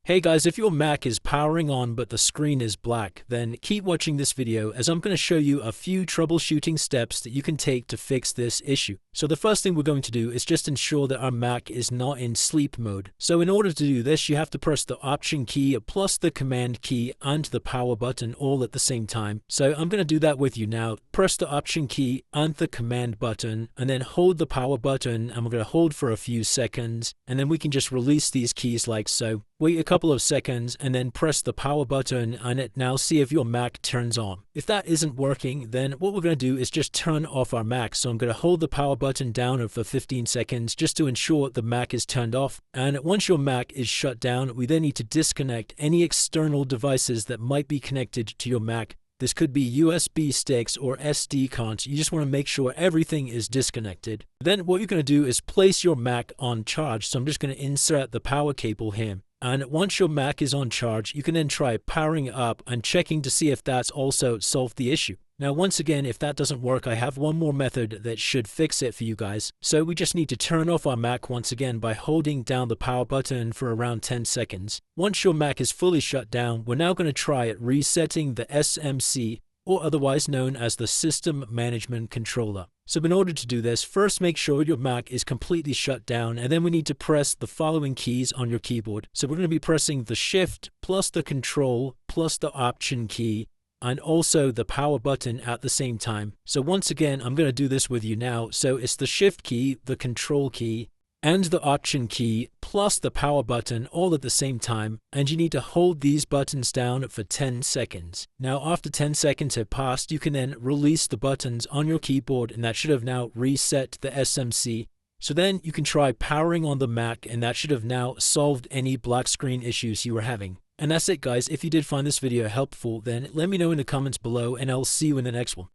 Hey guys, if your Mac is powering on but the screen is black, then keep watching this video as I'm going to show you a few troubleshooting steps that you can take to fix this issue. So the first thing we're going to do is just ensure that our Mac is not in sleep mode. So in order to do this, you have to press the Option key plus the Command key and the power button all at the same time. So I'm going to do that with you now. Press the Option key and the Command button and then hold the power button, and we're going to hold for a few seconds, and then we can just release these keys like so. Wait a couple of seconds and then press the power button and now see if your Mac turns on. If that isn't working, then what we're going to do is just turn off our Mac. So I'm going to hold the power button down for 15 seconds just to ensure the Mac is turned off. And once your Mac is shut down, we then need to disconnect any external devices that might be connected to your Mac. This could be USB sticks or SD cards. You just want to make sure everything is disconnected. Then what you're going to do is place your Mac on charge. So I'm just going to insert the power cable here. And once your Mac is on charge, you can then try powering it up and checking to see if that's also solved the issue. Now, once again, if that doesn't work, I have one more method that should fix it for you guys. So we just need to turn off our Mac once again by holding down the power button for around 10 seconds. Once your Mac is fully shut down, we're now going to try resetting the SMC, or otherwise known as the System Management Controller. So in order to do this, first make sure your Mac is completely shut down, and then we need to press the following keys on your keyboard. So we're going to be pressing the Shift plus the Control plus the Option key and also the power button at the same time. So once again, I'm going to do this with you now. So it's the Shift key, the Control key, and the Option key plus the power button all at the same time, and you need to hold these buttons down for 10 seconds. Now after 10 seconds have passed, you can then release the buttons on your keyboard, and that should have now reset the SMC. So then you can try powering on the Mac, and that should have now solved any black screen issues you were having. And that's it guys. If you did find this video helpful, then let me know in the comments below, and I'll see you in the next one.